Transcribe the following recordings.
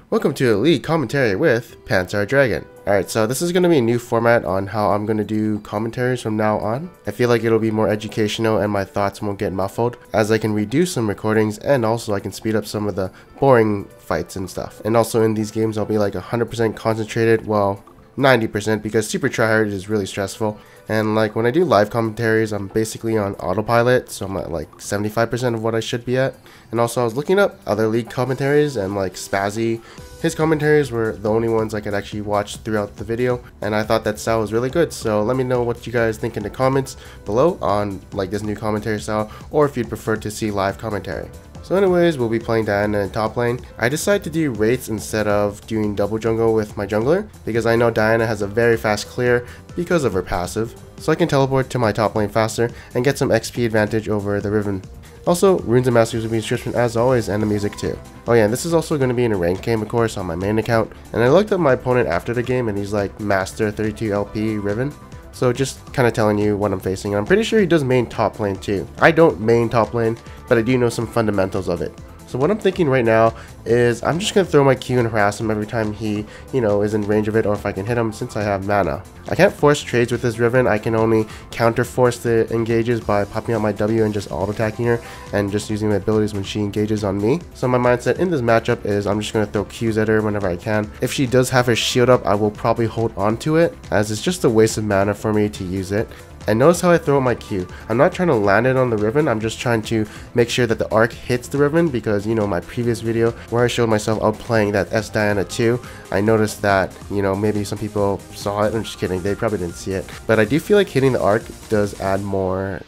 Welcome to Elite Commentary with Panzer Dragon. Alright, so this is going to be a new format on how I'm going to do commentaries from now on. I feel like it'll be more educational and my thoughts won't get muffled, as I can reduce some recordings and also I can speed up some of the boring fights and stuff. And also in these games I'll be like 100% concentrated, well 90% because super tryhard is really stressful. And like when I do live commentaries, I'm basically on autopilot, so I'm at like 75% of what I should be at. And also I was looking up other league commentaries, and like Spazzy, his commentaries were the only ones I could actually watch throughout the video, and I thought that style was really good. So let me know what you guys think in the comments below on like this new commentary style, or if you'd prefer to see live commentary. So anyways, we'll be playing Diana in top lane. I decided to do wraiths instead of doing double jungle with my jungler, because I know Diana has a very fast clear because of her passive, so I can teleport to my top lane faster and get some XP advantage over the Riven. Also, runes and masters will be in the description as always, and the music too. Oh yeah, and this is also going to be in a ranked game of course on my main account, and I looked up my opponent after the game and he's like Master 32 LP Riven. So just kind of telling you what I'm facing. And I'm pretty sure he does main top lane too. I don't main top lane, but I do know some fundamentals of it. So what I'm thinking right now is I'm just going to throw my Q and harass him every time he, is in range of it, or if I can hit him since I have mana. I can't force trades with this Riven. I can only counter force the engages by popping out my W and just auto attacking her and just using my abilities when she engages on me. So my mindset in this matchup is I'm just going to throw Qs at her whenever I can. If she does have her shield up, I will probably hold on to it, as it's just a waste of mana for me to use it. And notice how I throw my Q. I'm not trying to land it on the Riven, I'm just trying to make sure that the arc hits the Riven, because my previous video where I showed myself outplaying that S Diana 2, I noticed that, maybe some people saw it. I'm just kidding, they probably didn't see it. But I do feel like hitting the arc does add more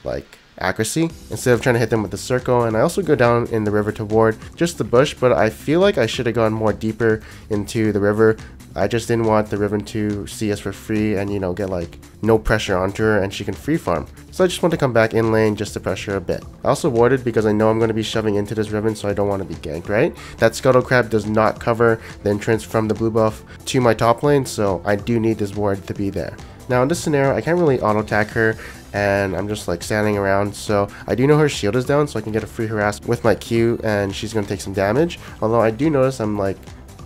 accuracy instead of trying to hit them with the circle. And I also go down in the river to ward just the bush, but I feel like I should have gone more deeper into the river. I just didn't want the Riven to see us for free and get no pressure onto her and she can free farm. So I just want to come back in lane just to pressure a bit. I also warded because I know I'm going to be shoving into this Riven, so I don't want to be ganked, right? That Scuttle Crab does not cover the entrance from the blue buff to my top lane, so I do need this ward to be there. Now in this scenario, I can't really auto attack her and I'm just standing around, so I do know her shield is down, so I can get a free harass with my Q and she's going to take some damage. Although I do notice I'm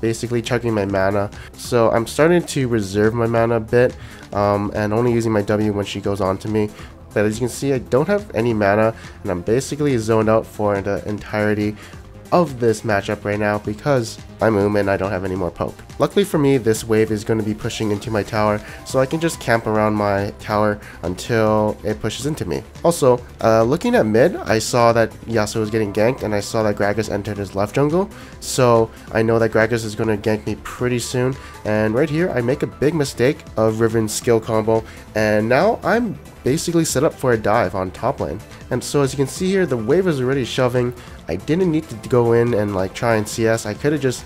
basically chugging my mana, so I'm starting to reserve my mana a bit and only using my W when she goes on to me. But as you can see, I don't have any mana and I'm basically zoned out for the entirety of this matchup right now because I'm and I don't have any more poke. Luckily for me, this wave is going to be pushing into my tower, so I can just camp around my tower until it pushes into me. Also, looking at mid, I saw that Yasuo was getting ganked and I saw that Gragas entered his left jungle, so I know that Gragas is going to gank me pretty soon. And right here, I make a big mistake of Riven's skill combo, and now I'm basically set up for a dive on top lane. And so as you can see here, the wave is already shoving. I didn't need to go in and try and CS. I could have just,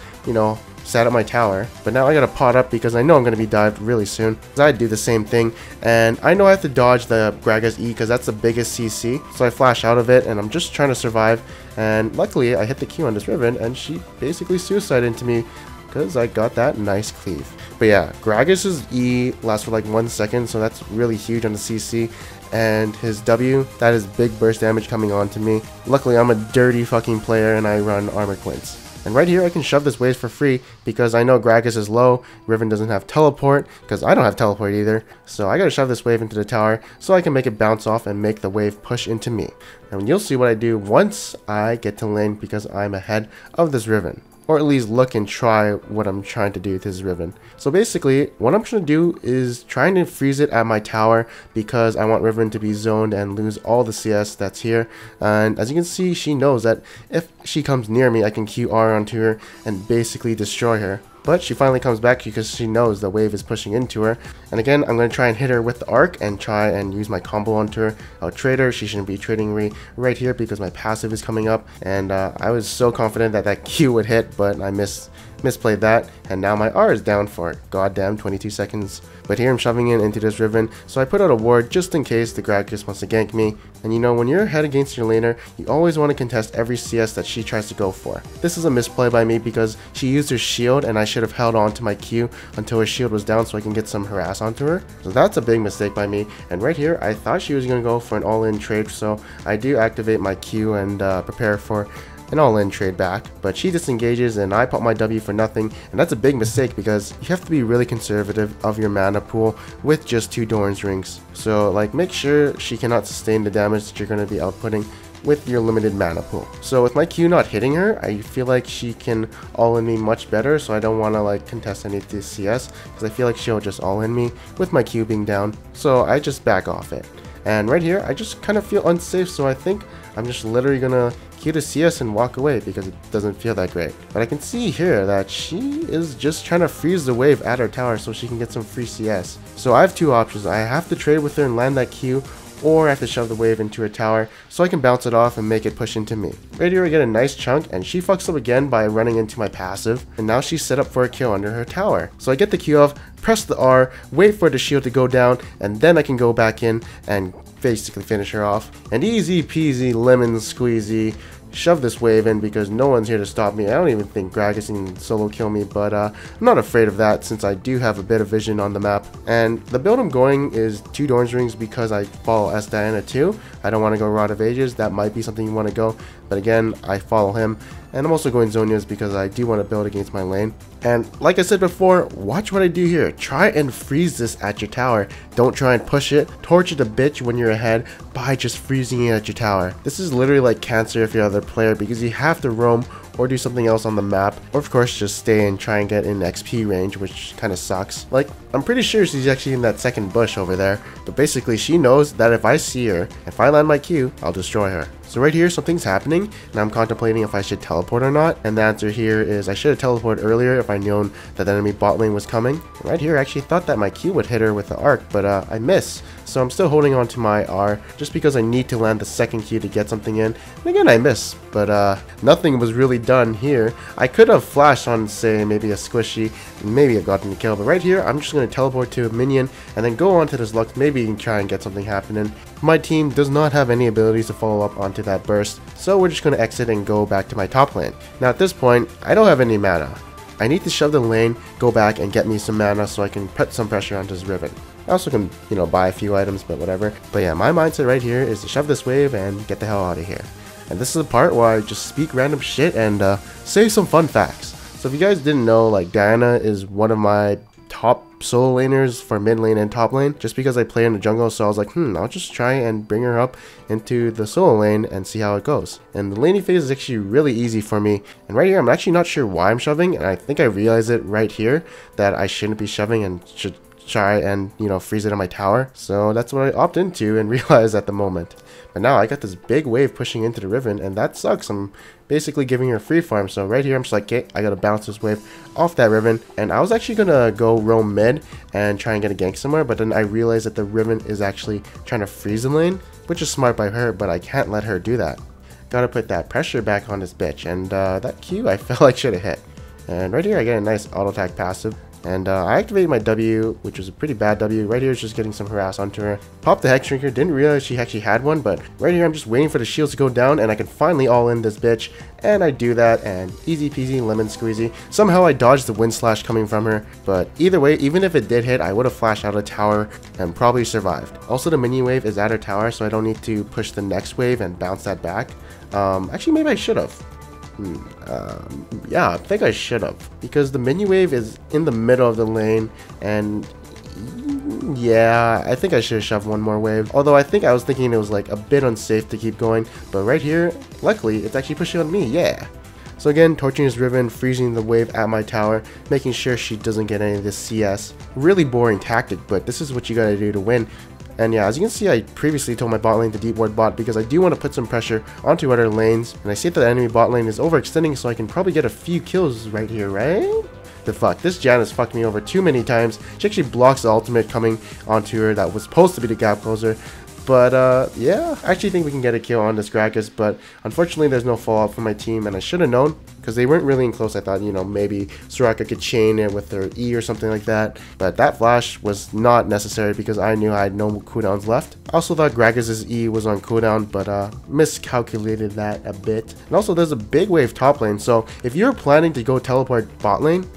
sat at my tower, but now I gotta pot up because I know I'm gonna be dived really soon. I do the same thing, and I know I have to dodge the Gragas E because that's the biggest CC, so I flash out of it and I'm just trying to survive. And luckily I hit the Q on this Riven and she basically suicided into me because I got that nice cleave. But yeah, Gragas's E lasts for 1 second, so that's really huge on the CC. And his W, that is big burst damage coming on to me. Luckily I'm a dirty fucking player and I run armor quints. And right here I can shove this wave for free because I know Gragas is low, Riven doesn't have teleport because I don't have teleport either. So I gotta shove this wave into the tower so I can make it bounce off and make the wave push into me. And you'll see what I do once I get to lane because I'm ahead of this Riven. Or at least look and try what I'm trying to do with this Riven. So basically, what I'm trying to do is trying to freeze it at my tower because I want Riven to be zoned and lose all the CS that's here. And as you can see, she knows that if she comes near me, I can QR onto her and basically destroy her. But she finally comes back because she knows the wave is pushing into her. And again, I'm going to try and hit her with the arc and try and use my combo onto her. I'll trade her. She shouldn't be trading me right here because my passive is coming up. And I was so confident that that Q would hit, but I misplayed that. And now my R is down for goddamn 22 seconds. But here I'm shoving in into this Riven, so I put out a ward just in case the Gragas wants to gank me. And when you're ahead against your laner, you always want to contest every CS that she tries to go for. This is a misplay by me because she used her shield and I should have held on to my Q until her shield was down so I can get some harass onto her. So that's a big mistake by me. And right here, I thought she was going to go for an all-in trade, so I do activate my Q and prepare for an all-in trade back, but she disengages and I pop my W for nothing, and that's a big mistake because you have to be really conservative of your mana pool with just 2 Doran's rings. So like make sure she cannot sustain the damage that you're going to be outputting with your limited mana pool. So with my Q not hitting her, I feel like she can all in me much better, so I don't want to like contest any of this CS because I feel like she'll just all in me with my Q being down, so I just back off it. And right here I just kind of feel unsafe, so I think I'm just literally gonna Q to CS and walk away because it doesn't feel that great. But I can see here that she is just trying to freeze the wave at her tower so she can get some free CS. So I have 2 options. I have to trade with her and land that Q, or I have to shove the wave into her tower so I can bounce it off and make it push into me. Right here I get a nice chunk, and she fucks up again by running into my passive, and now she's set up for a kill under her tower. So I get the Q off, press the R, wait for the shield to go down, and then I can go back in and basically finish her off. And easy peasy lemon squeezy, shove this wave in because no one's here to stop me. I don't even think Gragas can solo kill me, but I'm not afraid of that since I do have a bit of vision on the map. And the build I'm going is 2 Doran's rings because I follow S Diana too. I don't want to go Rod of Ages. That might be something you want to go, but again, I follow him. And I'm also going Zonia's because I do want to build against my lane. And like I said before, watch what I do here. Try and freeze this at your tower. Don't try and push it. Torture the bitch when you're ahead by just freezing it at your tower. This is literally like cancer if you're other player because you have to roam or do something else on the map, or of course just stay and try and get in XP range, which kind of sucks. Like, I'm pretty sure she's actually in that second bush over there, but basically she knows that if I see her, if I land my Q, I'll destroy her. So right here something's happening and I'm contemplating if I should teleport or not, and the answer here is I should have teleported earlier if I known that the enemy bot lane was coming. Right here I actually thought that my Q would hit her with the arc, but I miss. So I'm still holding on to my R just because I need to land the second Q to get something in. And again I miss, but nothing was really done here. I could have flashed on, say, maybe a squishy, and maybe have gotten the kill, but right here I'm just going to teleport to a minion and then go on to this Lux, maybe try and get something happening. My team does not have any abilities to follow up onto that burst, so we're just going to exit and go back to my top lane. Now at this point, I don't have any mana. I need to shove the lane, go back and get me some mana so I can put some pressure onto this Riven. I also can, buy a few items, but whatever. But yeah, my mindset right here is to shove this wave and get the hell out of here. And this is the part where I just speak random shit and say some fun facts. So if you guys didn't know, like, Diana is one of my top solo laners for mid lane and top lane, just because I play in the jungle. So I was like, I'll just try and bring her up into the solo lane and see how it goes. And the laning phase is actually really easy for me. And right here, I'm actually not sure why I'm shoving, and I think I realize it right here that I shouldn't be shoving and should try and, freeze it on my tower. So that's what I opt into and realize at the moment. But now I got this big wave pushing into the Riven, and that sucks. I'm basically giving her free farm. So right here, I'm just like, okay, I gotta bounce this wave off that Riven. And I was actually gonna go roam mid and try and get a gank somewhere, but then I realized that the Riven is actually trying to freeze the lane, which is smart by her, but I can't let her do that. Gotta put that pressure back on this bitch, and that Q I felt like should have hit. And right here, I get a nice auto attack passive. And I activated my W, which was a pretty bad W. Right here is just getting some harass onto her. Popped the Hex Shrinker, didn't realize she actually had one, but right here I'm just waiting for the shields to go down and I can finally all in this bitch. And I do that, and easy peasy lemon squeezy. Somehow I dodged the wind slash coming from her, but either way, even if it did hit, I would have flashed out of the tower and probably survived. Also, the mini wave is at her tower, so I don't need to push the next wave and bounce that back. Actually, maybe I should have. Yeah, I think I should have, because the mini wave is in the middle of the lane, and yeah, I think I should have shoved one more wave. Although I think I was thinking it was like a bit unsafe to keep going, but right here, luckily, it's actually pushing on me, yeah. So again, torching this Riven, freezing the wave at my tower, making sure she doesn't get any of this CS. Really boring tactic, but this is what you gotta do to win. And yeah, as you can see, I previously told my bot lane to deep ward bot because I do want to put some pressure onto other lanes. And I see that the enemy bot lane is overextending, so I can probably get a few kills right here, right? The fuck, this Janice fucked me over too many times. She actually blocks the ultimate coming onto her that was supposed to be the gap closer. But yeah, I actually think we can get a kill on this Gragas, but unfortunately there's no fallout from my team, and I should have known because they weren't really in close. I thought, maybe Soraka could chain it with her E or something like that, but that flash was not necessary because I knew I had no cooldowns left. I also thought Gragas' E was on cooldown, but miscalculated that a bit. And also there's a big wave top lane, so if you're planning to go teleport bot lane,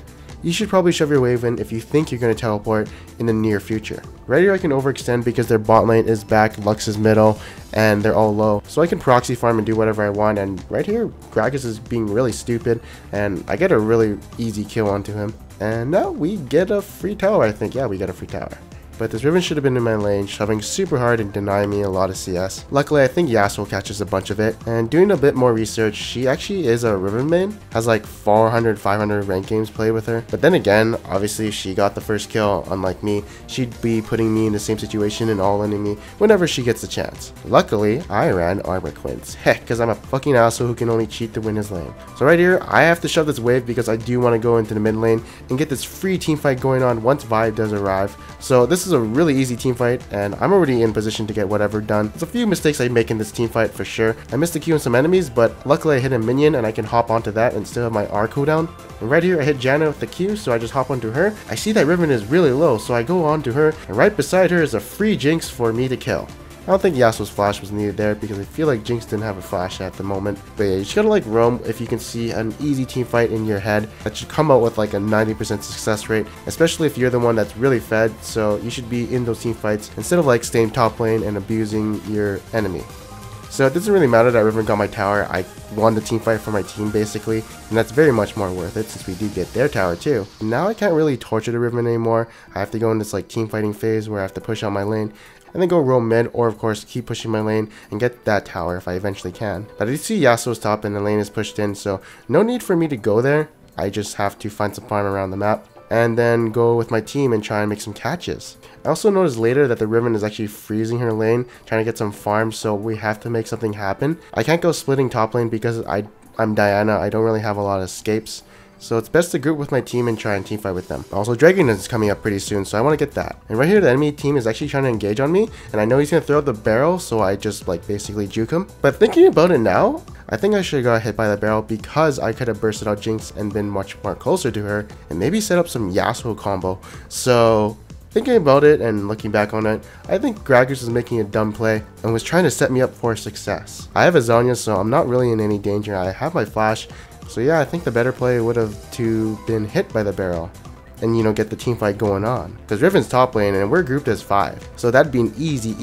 you should probably shove your wave in if you think you're going to teleport in the near future. Right here I can overextend because their bot lane is back, Lux is middle, and they're all low. So I can proxy farm and do whatever I want, and right here Gragas is being really stupid, and I get a really easy kill onto him. And now we get a free tower, I think. Yeah, we get a free tower. But this Riven should have been in my lane, shoving super hard and denying me a lot of CS. Luckily, I think Yasuo catches a bunch of it, and doing a bit more research, she actually is a Riven main, has like 400, 500 ranked games played with her. But then again, obviously if she got the first kill, unlike me, she'd be putting me in the same situation and all-inning me whenever she gets the chance. Luckily, I ran Armor Quints. Heck, because I'm a fucking asshole who can only cheat to win his lane. So right here, I have to shove this wave because I do want to go into the mid lane and get this free team fight going on once Vi does arrive. So this is a really easy team fight, and I'm already in position to get whatever done. There's a few mistakes I make in this team fight for sure. I missed the Q on some enemies, but luckily I hit a minion and I can hop onto that and still have my R cooldown. And right here I hit Janna with the Q, so I just hop onto her. I see that Riven is really low, so I go onto her, and right beside her is a free Jinx for me to kill. I don't think Yasuo's flash was needed there because I feel like Jinx didn't have a flash at the moment. But yeah, you just gotta like roam if you can see an easy team fight in your head that should come out with like a 90% success rate, especially if you're the one that's really fed. So you should be in those team fights instead of like staying top lane and abusing your enemy. So it doesn't really matter that Riven got my tower. I won the team fight for my team basically, and that's very much more worth it since we do get their tower too. Now I can't really torture the Riven anymore. I have to go in this like team fighting phase where I have to push out my lane and then go roam mid, or of course keep pushing my lane and get that tower if I eventually can. But I see Yasuo's top and the lane is pushed in, so no need for me to go there. I just have to find some farm around the map and then go with my team and try and make some catches. I also noticed later that the Riven is actually freezing her lane, trying to get some farm, so we have to make something happen. I can't go splitting top lane because I'm Diana, I don't really have a lot of escapes. So it's best to group with my team and try and teamfight with them. Also, Dragon is coming up pretty soon, so I want to get that. And right here, the enemy team is actually trying to engage on me, and I know he's going to throw out the barrel, so I just like basically juke him. But thinking about it now, I think I should have got hit by the barrel because I could have bursted out Jinx and been much more closer to her, and maybe set up some Yasuo combo. So thinking about it and looking back on it, I think Gragas was making a dumb play and was trying to set me up for success. I have a Zhonya, so I'm not really in any danger. I have my flash. So yeah, I think the better play would have been hit by the barrel and, you know, get the team fight going on. Because Riven's top lane and we're grouped as 5. So that'd be an easy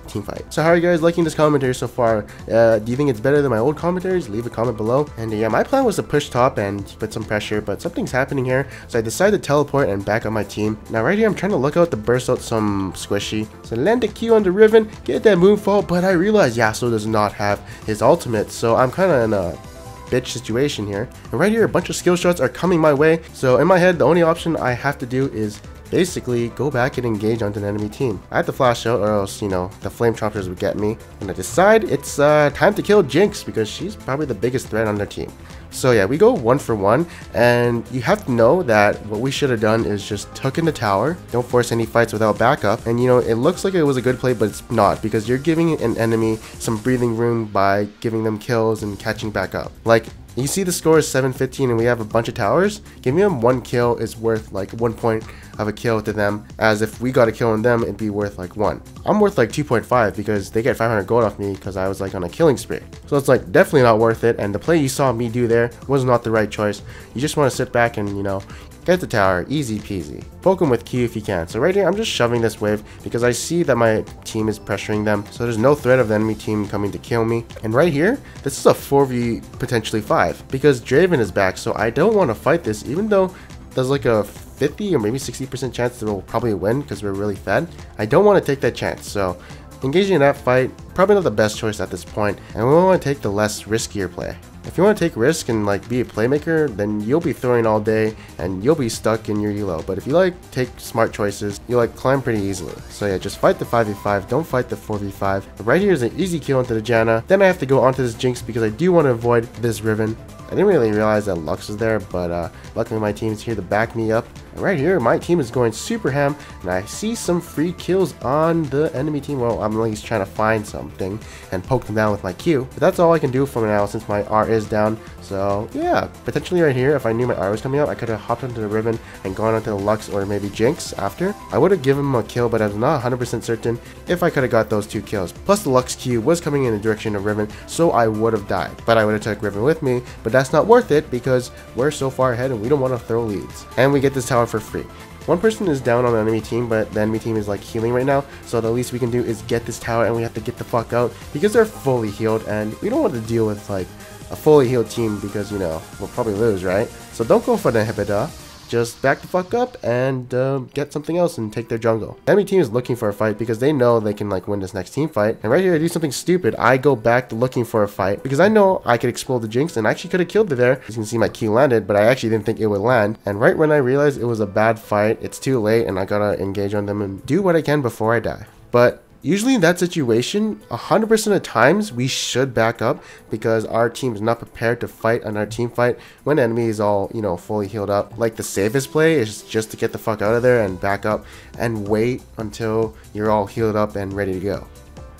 team fight. So how are you guys liking this commentary so far? Do you think it's better than my old commentaries? Leave a comment below. And yeah, my plan was to push top and put some pressure, but something's happening here. So I decided to teleport and back up my team. Now right here, I'm trying to look out to burst out some squishy. So land a Q on the Riven, get that moonfall, but I realized Yasuo does not have his ultimate. So I'm kind of in a bitch situation here, and right here a bunch of skill shots are coming my way. So in my head, the only option I have to do is basically go back and engage onto an enemy team. I have to flash out or else, you know, the flame choppers would get me, and I decide it's time to kill Jinx because she's probably the biggest threat on their team. So yeah, we go 1 for 1, and you have to know that what we should have done is just took in the tower. Don't force any fights without backup. And you know, it looks like it was a good play, but it's not, because you're giving an enemy some breathing room by giving them kills and catching back up. Like, you see the score is 7-15 and we have a bunch of towers. Giving them 1 kill is worth like 1 point of a kill to them, as if we got a kill on them, it'd be worth like 1. I'm worth like 2.5 because they get 500 gold off me because I was like on a killing spree. So it's like definitely not worth it, and the play you saw me do there was not the right choice. You just want to sit back and, you know, get the tower, easy peasy. Poke them with Q if you can. So right here, I'm just shoving this wave because I see that my team is pressuring them. So there's no threat of the enemy team coming to kill me. And right here, this is a 4v potentially 5 because Draven is back. So I don't want to fight this, even though there's like a 50 or maybe 60% chance that we'll probably win because we're really fed. I don't want to take that chance. So engaging in that fight, probably not the best choice at this point, and we want to take the less riskier play. If you want to take risk and like be a playmaker, then you'll be throwing all day and you'll be stuck in your elo. But if you like take smart choices, you'll like climb pretty easily. So yeah, just fight the 5v5, don't fight the 4v5. But right here is an easy kill into the Janna. Then I have to go onto this Jinx because I do want to avoid this Riven. I didn't really realize that Lux was there, but luckily my team is here to back me up. And right here, my team is going super ham, and I see some free kills on the enemy team. Well, I'm at least trying to find something and poke them down with my Q. But that's all I can do for now since my R is down. So yeah, potentially right here, if I knew my R was coming out, I could have hopped onto the Riven and gone onto the Lux or maybe Jinx after. I would have given him a kill, but I was not 100% certain if I could have got those 2 kills. Plus the Lux Q was coming in the direction of Riven, so I would have died. But I would have took Riven with me, but that's not worth it because we're so far ahead and we don't want to throw leads. And we get this tower for free. One person is down on the enemy team, but the enemy team is like healing right now, so the least we can do is get this tower and we have to get the fuck out because they're fully healed and we don't want to deal with like a fully healed team because, you know, we'll probably lose, right? So don't go for the inhibitor. Just back the fuck up and get something else and take their jungle. The enemy team is looking for a fight because they know they can like win this next team fight. And right here I do something stupid. I go back to looking for a fight because I know I could explode the Jinx and I actually could have killed it there. As you can see, my Q landed, but I actually didn't think it would land. And right when I realized it was a bad fight, it's too late and I gotta engage on them and do what I can before I die. But usually in that situation, 100% of times we should back up because our team is not prepared to fight on our team fight when the enemy is all, you know, fully healed up. Like the safest play is just to get the fuck out of there and back up and wait until you're all healed up and ready to go.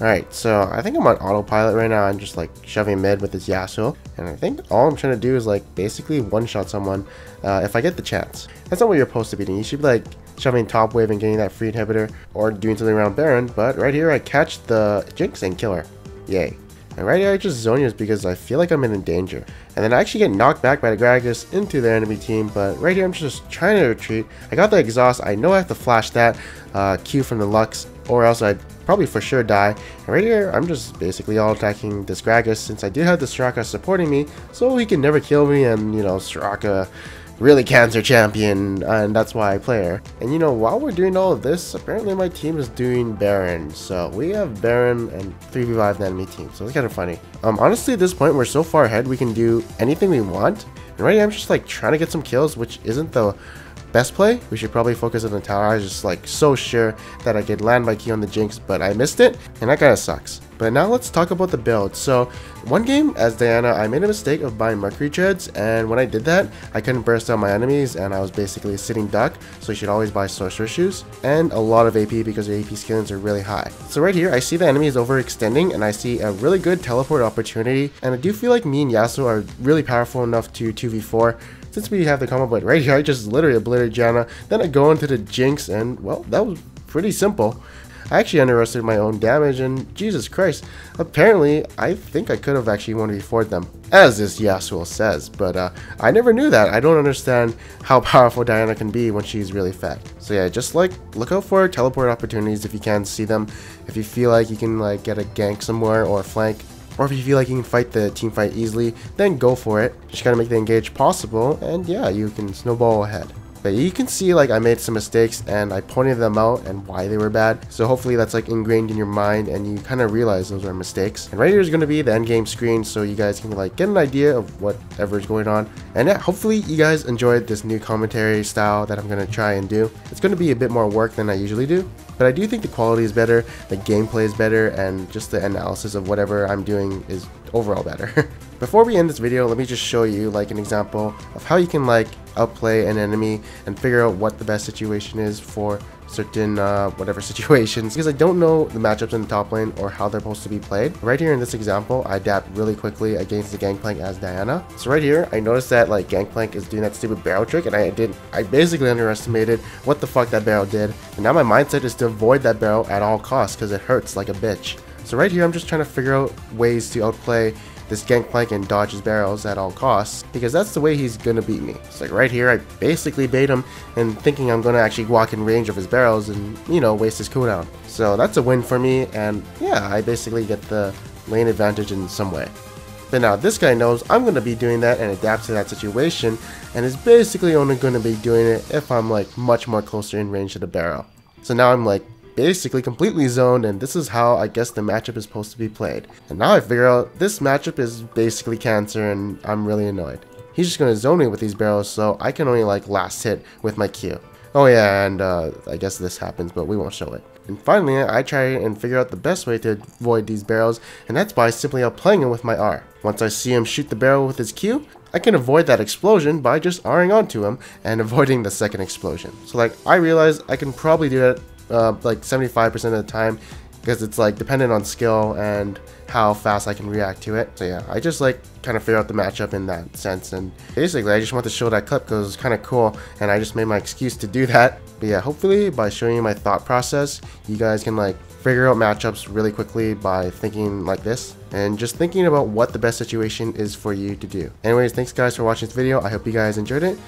Alright, so I think I'm on autopilot right now. I'm just like shoving mid with this Yasuo. And I think all I'm trying to do is like basically one-shot someone if I get the chance. That's not what you're supposed to be doing. You should be like shoving top wave and getting that free inhibitor or doing something around Baron. But right here I catch the Jinx and kill her. Yay. And right here I just zone use because I feel like I'm in danger. And then I actually get knocked back by the Gragas into the enemy team. But right here I'm just trying to retreat. I got the exhaust. I know I have to flash that Q from the Lux or else I'd probably for sure die. And right here I'm just basically all attacking this Gragas since I do have the Soraka supporting me. So he can never kill me and, you know, Soraka really cancer champion, and that's why I play her. And you know, while we're doing all of this, apparently my team is doing Baron. So we have Baron and 3v5 the enemy team, so it's kind of funny. Honestly at this point we're so far ahead we can do anything we want. And right now I'm just like trying to get some kills, which isn't the best play. We should probably focus on the tower. I was just like so sure that I could land my Q on the Jinx, but I missed it, and that kind of sucks. But now let's talk about the build. So one game as Diana, I made a mistake of buying Mercury Treads, and when I did that, I couldn't burst out my enemies, and I was basically a sitting duck. So you should always buy Sorcerer Shoes and a lot of AP because your AP skillings are really high. So right here, I see the enemy is overextending, and I see a really good teleport opportunity, and I do feel like me and Yasuo are really powerful enough to 2v4. Since we have the combo, but right here I just literally obliterate Janna, then I go into the Jinx, and well, that was pretty simple. I actually underestimated my own damage, and Jesus Christ, apparently I think I could have actually 1v4'd them, as this Yasuo says, but I never knew that. I don't understand how powerful Diana can be when she's really fat. So yeah, just like look out for teleport opportunities if you can see them. If you feel like you can like get a gank somewhere or flank, or if you feel like you can fight the team fight easily, then go for it. Just gotta make the engage possible, and yeah, you can snowball ahead. But you can see like I made some mistakes and I pointed them out and why they were bad. So hopefully that's like ingrained in your mind and you kind of realize those are mistakes. And right here is going to be the end game screen so you guys can like get an idea of whatever is going on. And yeah, hopefully you guys enjoyed this new commentary style that I'm going to try and do. It's going to be a bit more work than I usually do, but I do think the quality is better, the gameplay is better, and just the analysis of whatever I'm doing is overall better. Before we end this video, let me just show you like an example of how you can like outplay an enemy and figure out what the best situation is for certain whatever situations, because I don't know the matchups in the top lane or how they're supposed to be played. Right here in this example, I adapt really quickly against the Gangplank as Diana. So right here, I noticed that like Gangplank is doing that stupid barrel trick, and I basically underestimated what the fuck that barrel did. And now my mindset is to avoid that barrel at all costs because it hurts like a bitch. So right here, I'm just trying to figure out ways to outplay this Gangplank and dodge his barrels at all costs, because that's the way he's gonna beat me. It's like right here, I basically bait him and thinking I'm gonna actually walk in range of his barrels and, you know, waste his cooldown. So that's a win for me, and yeah, I basically get the lane advantage in some way. But now this guy knows I'm gonna be doing that and adapts to that situation, and is basically only gonna be doing it if I'm like much more closer in range to the barrel. So now I'm like basically completely zoned, and this is how I guess the matchup is supposed to be played. And now I figure out this matchup is basically cancer, and I'm really annoyed. He's just gonna zone me with these barrels, so I can only like last hit with my Q. Oh yeah, and I guess this happens, but we won't show it. And finally, I try and figure out the best way to avoid these barrels, and that's by simply outplaying him with my R. Once I see him shoot the barrel with his Q, I can avoid that explosion by just R'ing onto him and avoiding the second explosion. So like I realize I can probably do that like 75% of the time because it's like dependent on skill and how fast I can react to it. So yeah, I just like kind of figure out the matchup in that sense, and basically I just want to show that clip because it's kind of cool and I just made my excuse to do that. But yeah, hopefully by showing you my thought process, you guys can like figure out matchups really quickly by thinking like this and just thinking about what the best situation is for you to do. Anyways, thanks guys for watching this video. I hope you guys enjoyed it.